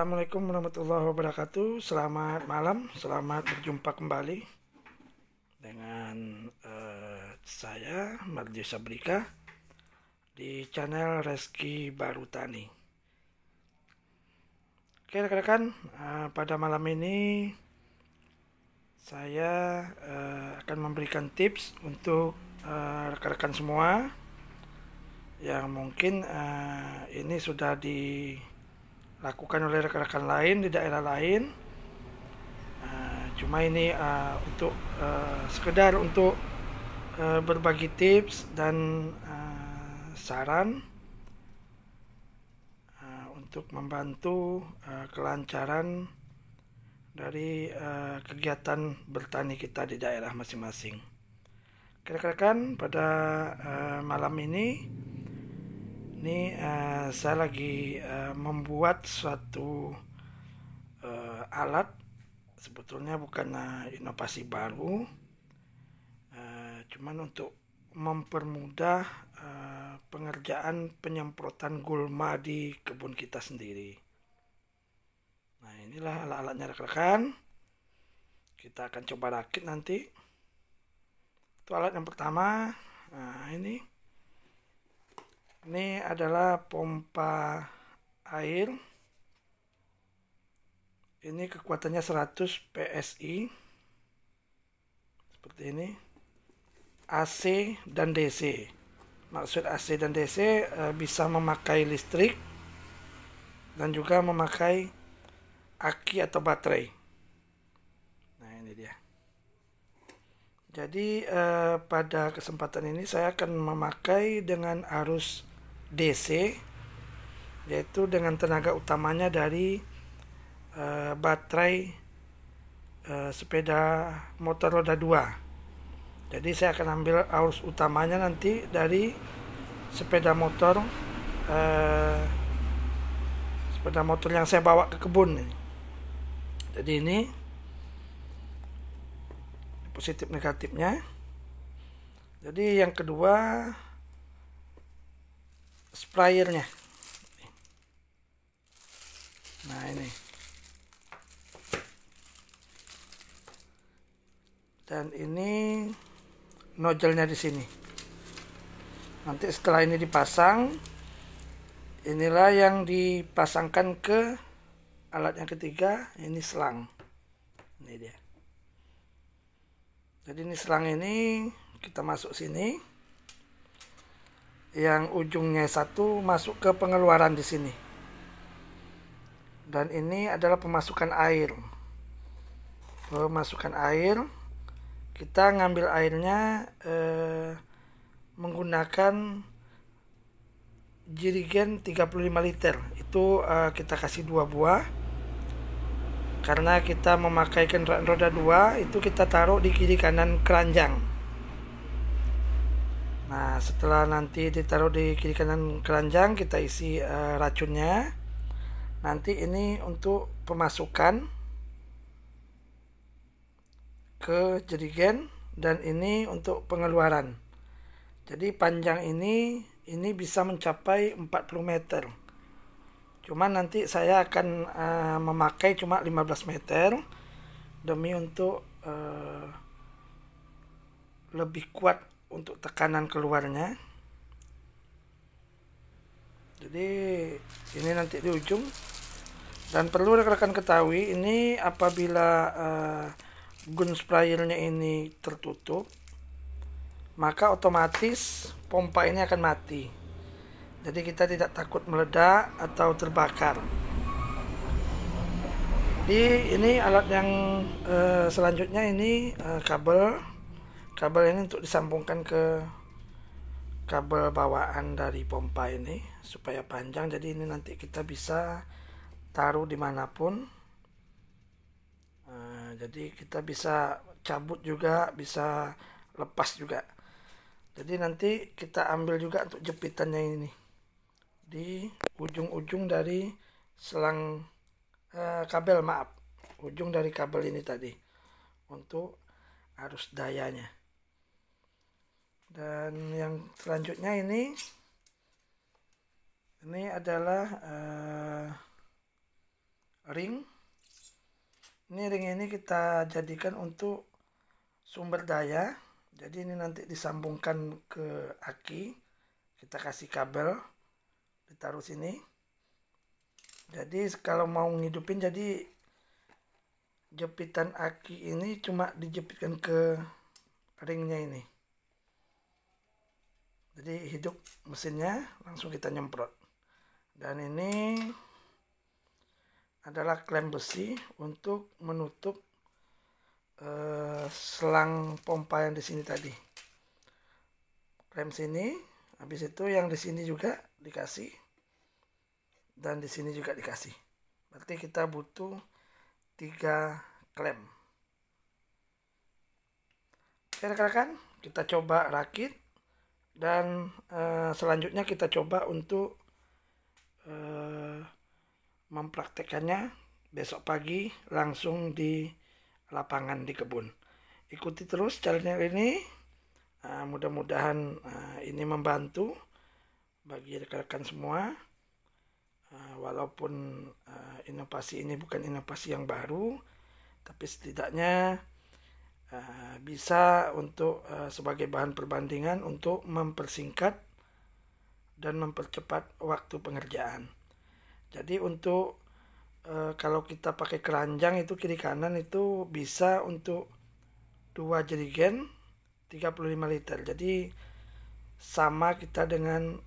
Assalamualaikum warahmatullahi wabarakatuh. Selamat malam, selamat berjumpa kembali dengan saya Marji Sabrika di channel Reski Baru Tani. Oke rekan-rekan, pada malam ini saya akan memberikan tips untuk rekan-rekan semua yang mungkin ini sudah dilakukan oleh rekan-rekan lain di daerah lain. Cuma ini untuk sekedar untuk berbagi tips dan saran untuk membantu kelancaran dari kegiatan bertani kita di daerah masing-masing. Rekan-rekan, pada malam ini saya lagi membuat suatu alat. Sebetulnya bukan inovasi baru, cuman untuk mempermudah pengerjaan penyemprotan gulma di kebun kita sendiri. Nah, inilah alat-alatnya rekan-rekan. Kita akan coba rakit nanti. Itu alat yang pertama. Nah, ini adalah pompa air. Ini kekuatannya 100 PSI. Seperti ini. AC dan DC. Maksud AC dan DC bisa memakai listrik dan juga memakai aki atau baterai. Nah, ini dia. Jadi pada kesempatan ini saya akan memakai dengan arus DC, yaitu dengan tenaga utamanya dari baterai sepeda motor roda 2. Jadi saya akan ambil arus utamanya nanti dari sepeda motor yang saya bawa ke kebun. Jadi ini positif negatifnya. Jadi yang kedua, sprayernya. Nah, ini. Dan ini nozzle-nya di sini. Nanti setelah ini dipasang, inilah yang dipasangkan ke alat yang ketiga. Ini selang. Ini dia. Jadi ini selang ini kita masuk sini. Yang ujungnya satu masuk ke pengeluaran di sini. Dan ini adalah pemasukan air. Pemasukan air. Kita ngambil airnya menggunakan jerigen 35 liter. Itu kita kasih 2 buah. Karena kita memakai kendaraan roda 2, itu kita taruh di kiri kanan keranjang. Nah, setelah nanti ditaruh di kiri kanan keranjang, kita isi racunnya. Nanti ini untuk pemasukan ke jerigen, dan ini untuk pengeluaran. Jadi panjang ini bisa mencapai 40 meter. Cuman nanti saya akan memakai cuma 15 meter demi untuk lebih kuat untuk tekanan keluarnya. Jadi ini nanti di ujung. Dan perlu rekan-rekan ketahui, ini apabila gun sprayernya ini tertutup, maka otomatis pompa ini akan mati. Jadi kita tidak takut meledak atau terbakar. Ini alat yang selanjutnya ini kabel ini untuk disambungkan ke kabel bawaan dari pompa ini supaya panjang. Jadi ini nanti kita bisa taruh dimanapun. Jadi kita bisa cabut juga, bisa lepas juga. Jadi nanti kita ambil juga untuk jepitannya ini di ujung-ujung dari selang kabel, ujung dari kabel ini tadi untuk arus dayanya. Dan yang selanjutnya ini adalah ring. Ini ring ini kita jadikan untuk sumber daya. Jadi ini nanti disambungkan ke aki. Kita kasih kabel, ditaruh sini. Jadi kalau mau ngidupin, jadi jepitan aki ini cuma dijepitkan ke ringnya ini. Jadi hidup mesinnya, langsung kita nyemprot. Dan ini adalah klem besi untuk menutup selang pompa yang di sini tadi. Klem sini, habis itu yang di sini juga dikasih, dan di sini juga dikasih. Berarti kita butuh 3 klem. Oke rekan-rekan, kita coba rakit, dan selanjutnya kita coba untuk mempraktekannya besok pagi langsung di lapangan di kebun. Ikuti terus channel ini, mudah-mudahan ini membantu bagi rekan-rekan semua. Walaupun inovasi ini bukan inovasi yang baru, tapi setidaknya bisa untuk sebagai bahan perbandingan untuk mempersingkat dan mempercepat waktu pengerjaan. Jadi untuk kalau kita pakai keranjang itu kiri kanan itu bisa untuk 2 jerigen 35 liter. Jadi sama kita dengan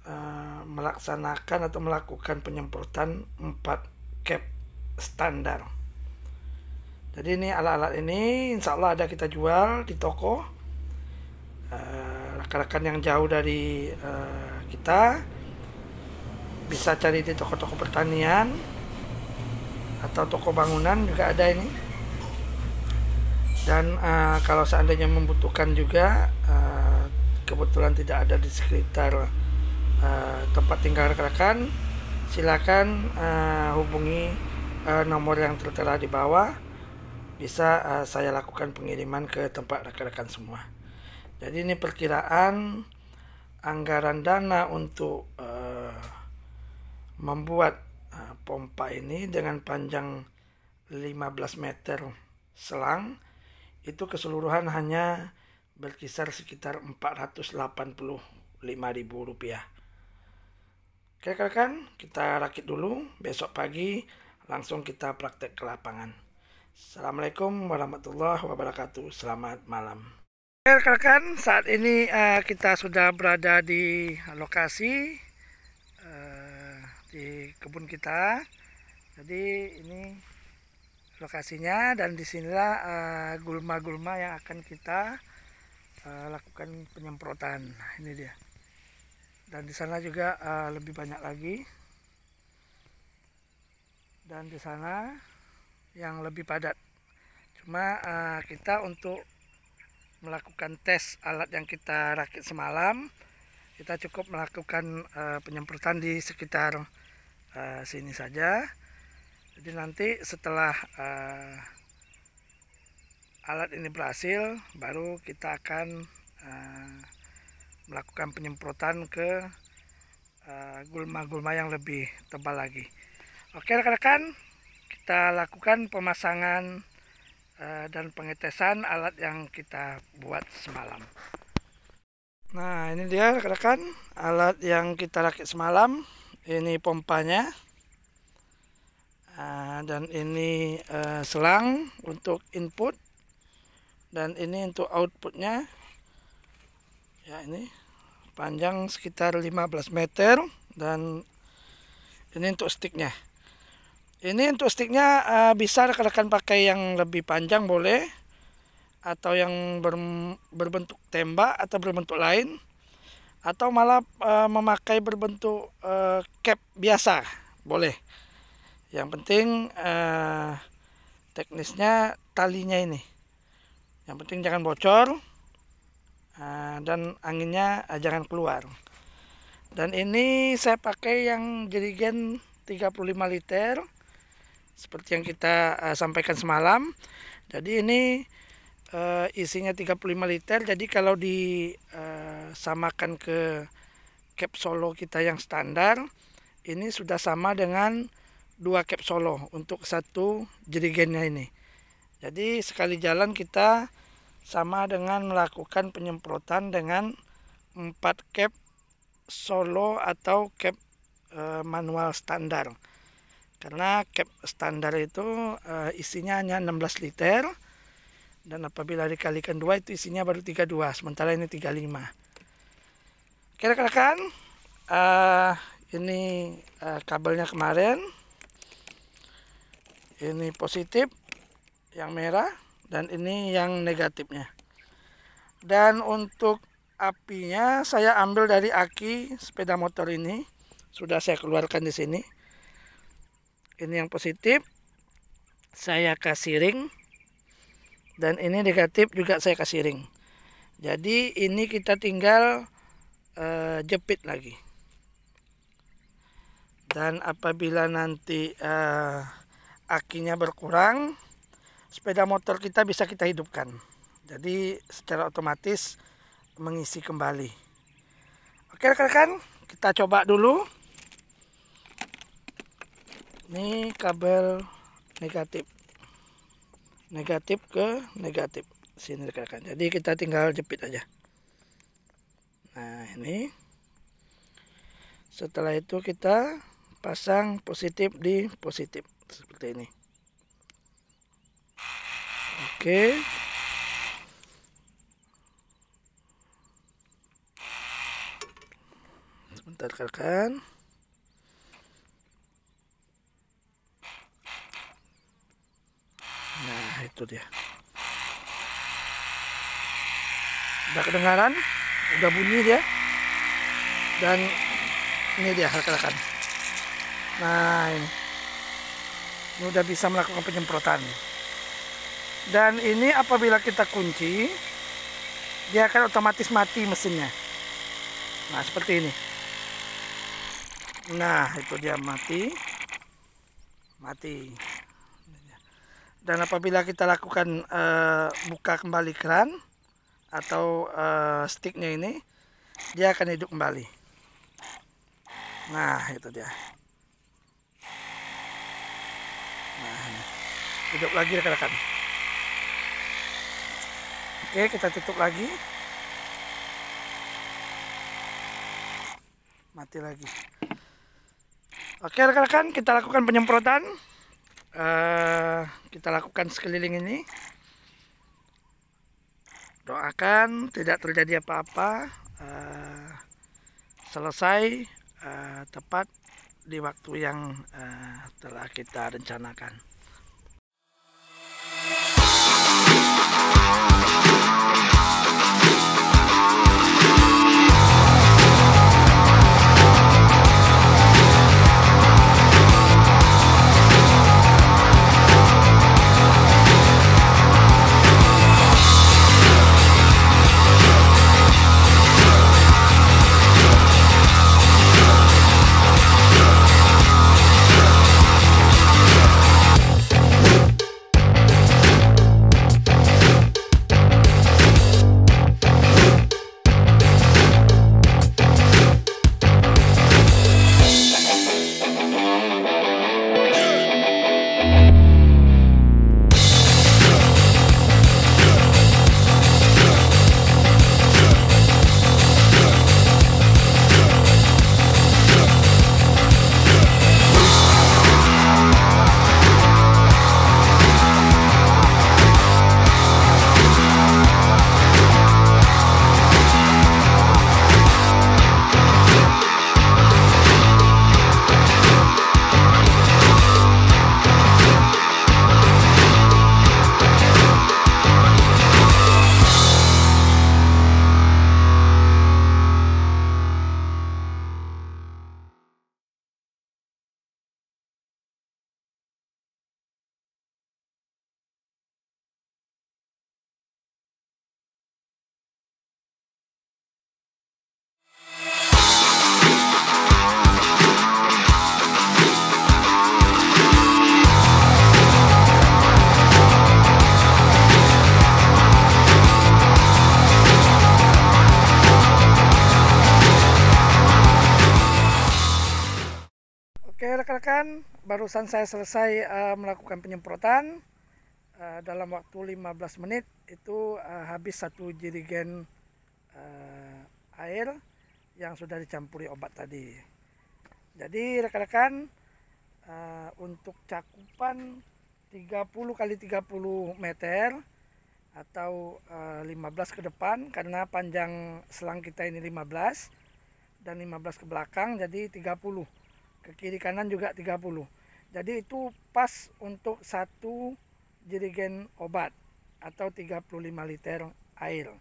melaksanakan atau melakukan penyemprotan 4 cap standar. Jadi ini alat-alat ini insya Allah ada kita jual di toko. Rekan-rekan yang jauh dari kita bisa cari di toko-toko pertanian atau toko bangunan juga ada ini. Dan kalau seandainya membutuhkan juga, kebetulan tidak ada di sekitar tempat tinggal rekan-rekan, silakan hubungi nomor yang tertera di bawah. Bisa saya lakukan pengiriman ke tempat rekan-rekan semua. Jadi ini perkiraan anggaran dana untuk membuat pompa ini dengan panjang 15 meter selang itu keseluruhan hanya berkisar sekitar Rp485.000. Oke rekan, kita rakit dulu, besok pagi langsung kita praktek ke lapangan. Assalamualaikum warahmatullahi wabarakatuh. Selamat malam. Oke rekan, saat ini kita sudah berada di lokasi di kebun kita. Jadi ini lokasinya, dan disinilah gulma-gulma yang akan kita lakukan penyemprotan. Nah, ini dia. Dan di sana juga lebih banyak lagi. Dan di sana yang lebih padat. Cuma kita untuk melakukan tes alat yang kita rakit semalam, kita cukup melakukan penyemprotan di sekitar sini saja. Jadi nanti setelah alat ini berhasil, baru kita akan melakukan penyemprotan ke gulma-gulma yang lebih tebal lagi. Oke rekan-rekan, kita lakukan pemasangan dan pengetesan alat yang kita buat semalam. Nah ini dia rekan-rekan, alat yang kita rakit semalam. Ini pompanya, dan ini selang untuk input, dan ini untuk outputnya. Ya, ini panjang sekitar 15 meter, dan ini untuk sticknya. Ini untuk sticknya bisa rekan-rekan pakai yang lebih panjang boleh, atau yang berbentuk tembak atau berbentuk lain, atau malah memakai berbentuk cap biasa boleh. Yang penting teknisnya talinya ini, yang penting jangan bocor, dan anginnya jangan keluar. Dan ini saya pakai yang jerigen 35 liter seperti yang kita sampaikan semalam. Jadi ini isinya 35 liter. Jadi kalau disamakan ke cap solo kita yang standar, ini sudah sama dengan 2 cap solo untuk satu jerigennya ini. Jadi sekali jalan kita sama dengan melakukan penyemprotan dengan 4 cap solo atau cap manual standar. Karena cap standar itu isinya hanya 16 liter, dan apabila dikalikan 2 itu isinya baru 32, sementara ini 35. Oke rekan-rekan, ini kabelnya kemarin, ini positif yang merah, dan ini yang negatifnya. Dan untuk apinya saya ambil dari aki sepeda motor ini, sudah saya keluarkan di sini. Ini yang positif saya kasih ring, dan ini negatif juga saya kasih ring. Jadi ini kita tinggal jepit lagi. Dan apabila nanti akinya berkurang, sepeda motor kita bisa kita hidupkan. Jadi secara otomatis mengisi kembali. Oke rekan-rekan, kita coba dulu. Ini kabel negatif ke negatif sini rekan-rekan. Jadi kita tinggal jepit aja. Nah ini, setelah itu kita pasang positif di positif seperti ini. Oke. Sebentar rekan-rekan. Nah itu dia, udah kedengaran, udah bunyi dia, dan ini dia rekan-rekan. Nah ini udah bisa melakukan penyemprotan. Dan ini apabila kita kunci, dia akan otomatis mati mesinnya. Nah seperti ini. Nah itu dia mati. Dan apabila kita lakukan buka kembali keran atau sticknya ini, dia akan hidup kembali. Nah itu dia. Nah, hidup lagi rekan-rekan. Oke, kita tutup lagi. Mati lagi. Oke rekan-rekan, kita lakukan penyemprotan. Kita lakukan sekeliling ini. Doakan tidak terjadi apa-apa. Selesai tepat di waktu yang telah kita rencanakan. rekan-rekan, barusan saya selesai melakukan penyemprotan. Dalam waktu 15 menit itu habis 1 jerigen air yang sudah dicampuri obat tadi. Jadi rekan-rekan, untuk cakupan 30 kali 30 meter atau 15 ke depan, karena panjang selang kita ini 15 dan 15 ke belakang, jadi 30. Ke kiri kanan juga 30. Jadi itu pas untuk 1 jerigen obat atau 35 liter air.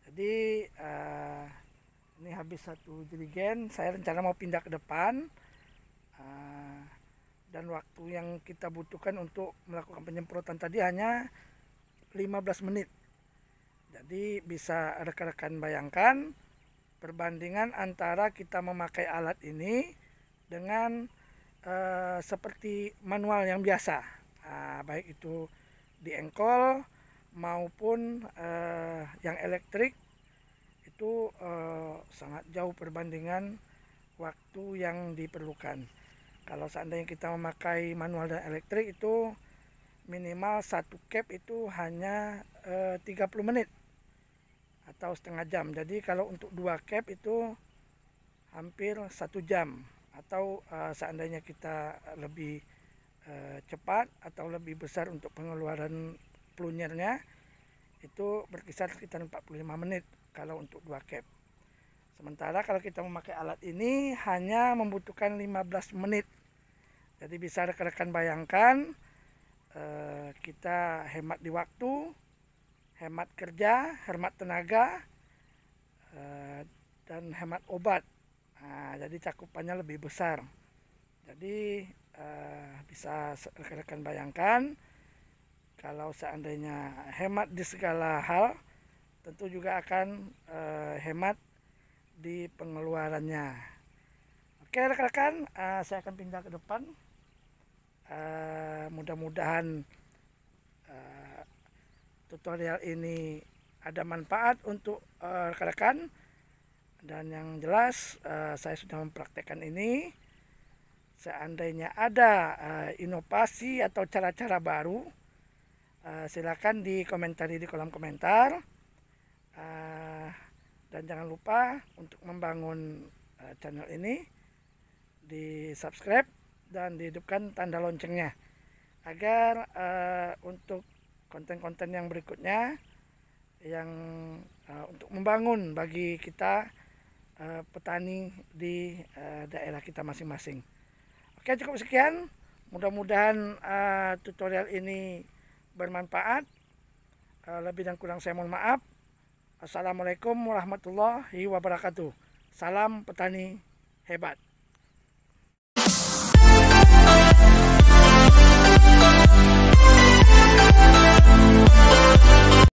Jadi ini habis 1 jerigen, saya rencana mau pindah ke depan. Dan waktu yang kita butuhkan untuk melakukan penyemprotan tadi hanya 15 menit. Jadi bisa rekan-rekan bayangkan perbandingan antara kita memakai alat ini dengan seperti manual yang biasa, baik itu di engkol maupun yang elektrik, itu sangat jauh perbandingan waktu yang diperlukan. Kalau seandainya kita memakai manual dan elektrik itu minimal 1 cap itu hanya 30 menit atau setengah jam. Jadi kalau untuk 2 cap itu hampir 1 jam. Atau seandainya kita lebih cepat atau lebih besar untuk pengeluaran plunyernya, itu berkisar sekitar 45 menit kalau untuk 2 cap. Sementara kalau kita memakai alat ini hanya membutuhkan 15 menit. Jadi bisa rekan-rekan bayangkan, kita hemat di waktu, hemat kerja, hemat tenaga, dan hemat obat. Jadi cakupannya lebih besar. Jadi bisa rekan-rekan bayangkan, kalau seandainya hemat di segala hal, tentu juga akan hemat di pengeluarannya. Oke rekan-rekan, saya akan pindah ke depan. Mudah-mudahan tutorial ini ada manfaat untuk rekan-rekan. Dan yang jelas saya sudah mempraktekkan ini. Seandainya ada inovasi atau cara-cara baru, silakan dikomentari di kolom komentar. Dan jangan lupa untuk membangun channel ini, di subscribe dan dihidupkan tanda loncengnya, agar untuk konten-konten yang berikutnya yang untuk membangun bagi kita petani di daerah kita masing-masing. Oke, cukup sekian. Mudah-mudahan tutorial ini bermanfaat. Lebih dan kurang saya mohon maaf. Assalamualaikum warahmatullahi wabarakatuh. Salam petani hebat.